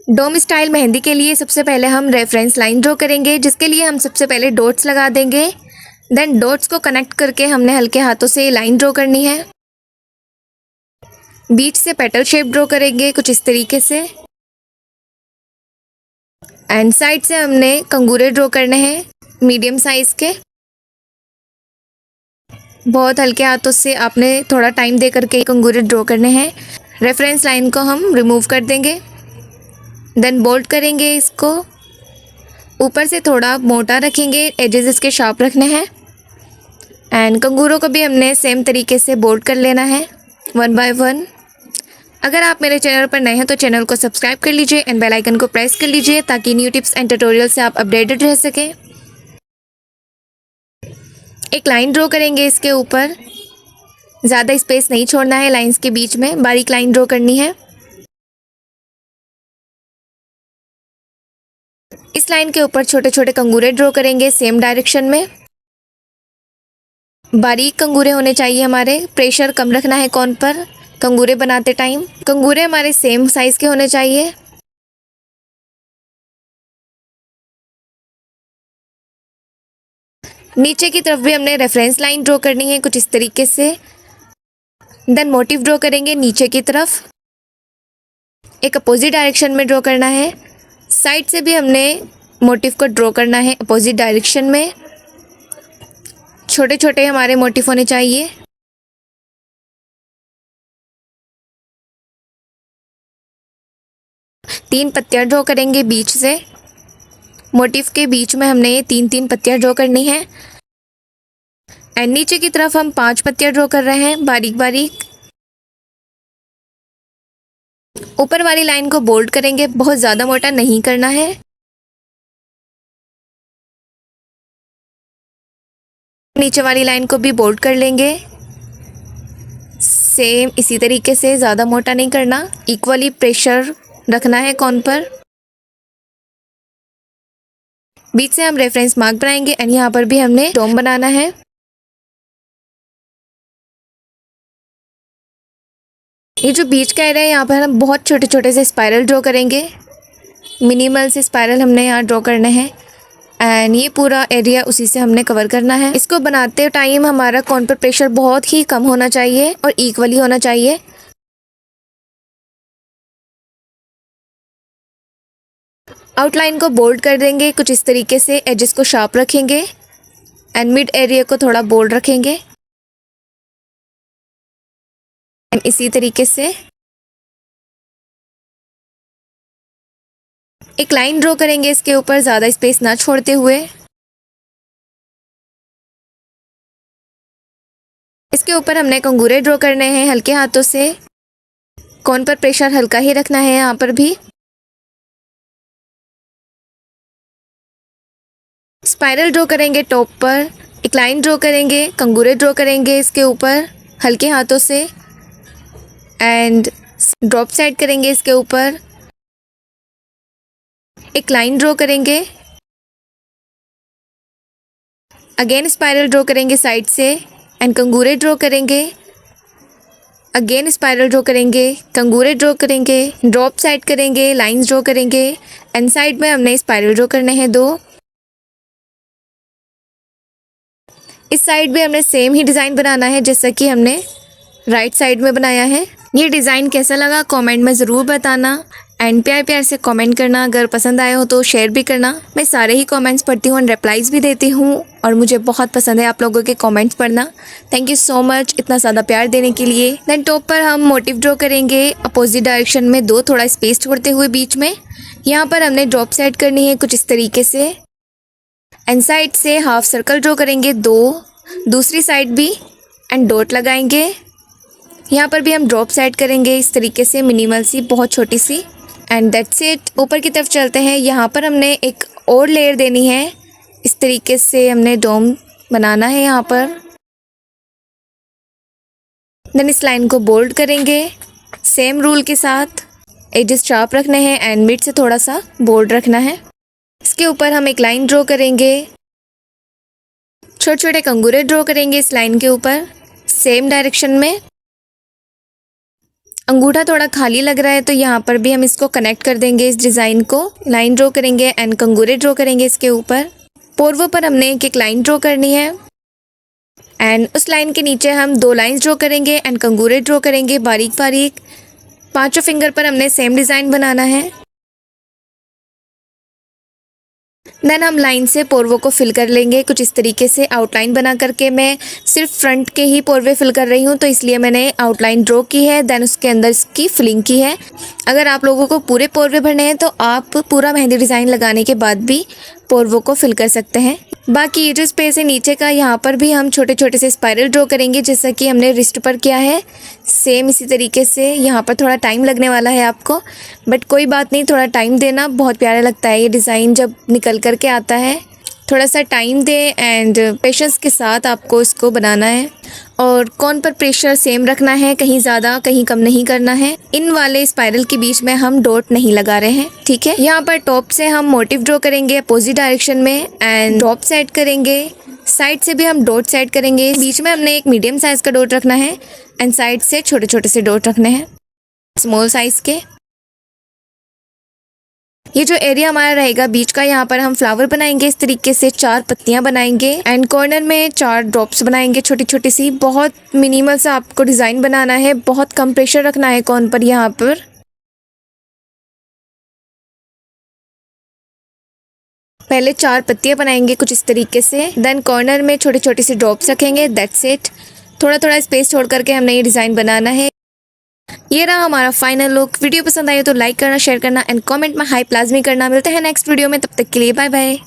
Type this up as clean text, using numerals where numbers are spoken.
डोम style mehndi के लिए सबसे पहले हम रेफरेंस लाइन ड्रॉ करेंगे, जिसके लिए हम सबसे पहले डॉट्स लगा देंगे। देन डॉट्स को कनेक्ट करके हमने हल्के हाथों से लाइन ड्रॉ करनी है। बीच से पेटल शेप ड्रॉ करेंगे कुछ इस तरीके से। एंड साइड से हमने कंगूरे ड्रॉ करने हैं मीडियम साइज के। बहुत हल्के हाथों से आपने थोड़ा टाइम दे करके कंगूरे ड्रॉ करने हैं। रेफरेंस लाइन को हम रिमूव कर देंगे। देन बोल्ट करेंगे इसको। ऊपर से थोड़ा मोटा रखेंगे, एजेस इसके शार्प रखने हैं। एंड कंगूरों को भी हमने सेम तरीके से बोल्ट कर लेना है 1 बाय 1। अगर आप मेरे चैनल पर नए हैं तो चैनल को सब्सक्राइब कर लीजिए एंड बेल आइकन को प्रेस कर लीजिए ताकि न्यू टिप्स एंड ट्यूटोरियल से आप अपडेटेड रह सकें। एक लाइन ड्रॉ करेंगे इसके ऊपर। ज़्यादा स्पेस नहीं छोड़ना है लाइंस के बीच में, बारीक लाइन ड्रॉ करनी है। इस लाइन के ऊपर छोटे छोटे कंगूरे ड्रॉ करेंगे सेम डायरेक्शन में। बारीक कंगूरे होने चाहिए हमारे, प्रेशर कम रखना है कॉर्न पर कंगूरे बनाते टाइम। कंगूरे हमारे सेम साइज के होने चाहिए। नीचे की तरफ भी हमने रेफरेंस लाइन ड्रॉ करनी है कुछ इस तरीके से। देन मोटिव ड्रॉ करेंगे नीचे की तरफ, एक अपोजिट डायरेक्शन में ड्रॉ करना है। साइड से भी हमने मोटिव को ड्रॉ करना है अपोजिट डायरेक्शन में। छोटे छोटे हमारे मोटिव होने चाहिए। तीन पत्तियां ड्रॉ करेंगे बीच से। मोटिव के बीच में हमने ये तीन पत्तियां ड्रॉ करनी है। एंड नीचे की तरफ हम 5 पत्तियां ड्रॉ कर रहे हैं बारीक बारीक। ऊपर वाली लाइन को बोल्ड करेंगे, बहुत ज़्यादा मोटा नहीं करना है। नीचे वाली लाइन को भी बोल्ड कर लेंगे सेम इसी तरीके से, ज़्यादा मोटा नहीं करना, इक्वली प्रेशर रखना है कॉर्न पर। बीच से हम रेफरेंस मार्क बनाएंगे एंड यहाँ पर भी हमने डोम बनाना है। ये जो बीच का एरिया है यहाँ पर हम बहुत छोटे छोटे से स्पाइरल ड्रॉ करेंगे। मिनिमल से स्पाइरल हमने यहाँ ड्रॉ करने हैं एंड ये पूरा एरिया उसी से हमने कवर करना है। इसको बनाते टाइम हमारा कॉर्न पर प्रेशर बहुत ही कम होना चाहिए और इक्वली होना चाहिए। आउटलाइन को बोल्ड कर देंगे कुछ इस तरीके से, एजेस को शार्प रखेंगे एंड मिड एरिया को थोड़ा बोल्ड रखेंगे। एंड इसी तरीके से एक लाइन ड्रॉ करेंगे इसके ऊपर, ज़्यादा स्पेस ना छोड़ते हुए। इसके ऊपर हमने कंगूरे ड्रॉ करने हैं हल्के हाथों से। कॉर्न पर प्रेशर हल्का ही रखना है यहाँ पर भी। स्पाइरल ड्रॉ करेंगे टॉप पर, एक लाइन ड्रॉ करेंगे, कंगूरे ड्रॉ करेंगे इसके ऊपर हल्के हाथों से एंड ड्रॉप साइड करेंगे इसके ऊपर। एक लाइन ड्रॉ करेंगे, अगेन स्पाइरल ड्रॉ करेंगे साइड से एंड कंगूरे ड्रॉ करेंगे। अगेन स्पाइरल ड्रॉ करेंगे, कंगूरे ड्रॉ करेंगे, ड्रॉप साइड करेंगे, लाइंस ड्रॉ करेंगे एंड साइड में हमने स्पाइरल ड्रॉ करने हैं 2। इस साइड भी हमने सेम ही डिज़ाइन बनाना है जैसा कि हमने राइट साइड में बनाया है। ये डिज़ाइन कैसा लगा कमेंट में ज़रूर बताना एंड प्यार प्यार से कमेंट करना। अगर पसंद आया हो तो शेयर भी करना। मैं सारे ही कमेंट्स पढ़ती हूँ एंड रिप्लाईज़ भी देती हूँ और मुझे बहुत पसंद है आप लोगों के कमेंट्स पढ़ना। थैंक यू सो मच इतना ज़्यादा प्यार देने के लिए। देन टॉप पर हम मोटिव ड्रॉ करेंगे अपोजिट डायरेक्शन में 2, थोड़ा स्पेस छोड़ते हुए बीच में। यहाँ पर हमने ड्रॉप सेट करनी है कुछ इस तरीके से एंड साइड से हाफ सर्कल ड्रॉ करेंगे 2, दूसरी साइड भी एंड डॉट लगाएंगे। यहाँ पर भी हम ड्रॉप सेट करेंगे इस तरीके से, मिनिमल सी, बहुत छोटी सी एंड दैट्स इट। ऊपर की तरफ चलते हैं। यहाँ पर हमने एक और लेयर देनी है, इस तरीके से हमने डोम बनाना है यहाँ पर। देन इस लाइन को बोल्ड करेंगे सेम रूल के साथ, एजेस शार्प रखने हैं एंड मिड से थोड़ा सा बोल्ड रखना है। इसके ऊपर हम एक लाइन ड्रॉ करेंगे, छोटे छोटे कंगूरे ड्रॉ करेंगे इस लाइन के ऊपर सेम डायरेक्शन में अंगूठा थोड़ा खाली लग रहा है तो यहाँ पर भी हम इसको कनेक्ट कर देंगे, इस डिज़ाइन को लाइन ड्रॉ करेंगे एंड कंगूरे ड्रॉ करेंगे इसके ऊपर। पोर्वो पर हमने एक लाइन ड्रॉ करनी है एंड उस लाइन के नीचे हम 2 लाइंस ड्रॉ करेंगे एंड कंगूरे ड्रॉ करेंगे बारीक बारीक। 5 फिंगर पर हमने सेम डिज़ाइन बनाना है। देन हम लाइन से पोर्वो को फिल कर लेंगे कुछ इस तरीके से आउटलाइन बना करके। मैं सिर्फ फ्रंट के ही पोर्वे फिल कर रही हूँ तो इसलिए मैंने आउटलाइन ड्रॉ की है, देन उसके अंदर इसकी फिलिंग की है। अगर आप लोगों को पूरे पोर्वे भरने हैं तो आप पूरा मेहंदी डिज़ाइन लगाने के बाद भी पोर्वो को फिल कर सकते हैं। बाकी ये जो स्पेस है नीचे का, यहाँ पर भी हम छोटे छोटे से स्पाइरल ड्रॉ करेंगे जैसा कि हमने रिस्ट पर किया है। सेम इसी तरीके से यहाँ पर थोड़ा टाइम लगने वाला है आपको, बट कोई बात नहीं, थोड़ा टाइम देना बहुत प्यारा लगता है ये डिज़ाइन जब निकल कर के आता है। थोड़ा सा टाइम दें एंड पेशेंस के साथ आपको इसको बनाना है। और कौन पर प्रेशर सेम रखना है, कहीं ज़्यादा कहीं कम नहीं करना है। इन वाले स्पाइरल के बीच में हम डॉट नहीं लगा रहे हैं, ठीक है। यहाँ पर टॉप से हम मोटिव ड्रॉ करेंगे अपोजिट डायरेक्शन में एंड डॉट सेट करेंगे। साइड से भी हम डॉट सेट करेंगे। बीच में हमने एक मीडियम साइज़ का डॉट रखना है एंड साइड से छोटे छोटे से डॉट रखने हैं स्मॉल साइज़ के। ये जो एरिया हमारा रहेगा बीच का, यहाँ पर हम फ्लावर बनाएंगे इस तरीके से। 4 पत्तियां बनाएंगे एंड कॉर्नर में 4 ड्रॉप्स बनाएंगे छोटी छोटी सी। बहुत मिनिमल सा आपको डिज़ाइन बनाना है, बहुत कम प्रेशर रखना है कॉर्नर पर। यहाँ पर पहले 4 पत्तियां बनाएंगे कुछ इस तरीके से, देन कॉर्नर में छोटे छोटे से ड्रॉप्स रखेंगे, दैट्स इट। थोड़ा थोड़ा स्पेस छोड़ करके हमने ये डिज़ाइन बनाना है। ये रहा हमारा फाइनल लुक। वीडियो पसंद आए तो लाइक करना, शेयर करना एंड कमेंट में हाई प्लाज्मी करना। मिलते हैं नेक्स्ट वीडियो में, तब तक के लिए बाय बाय।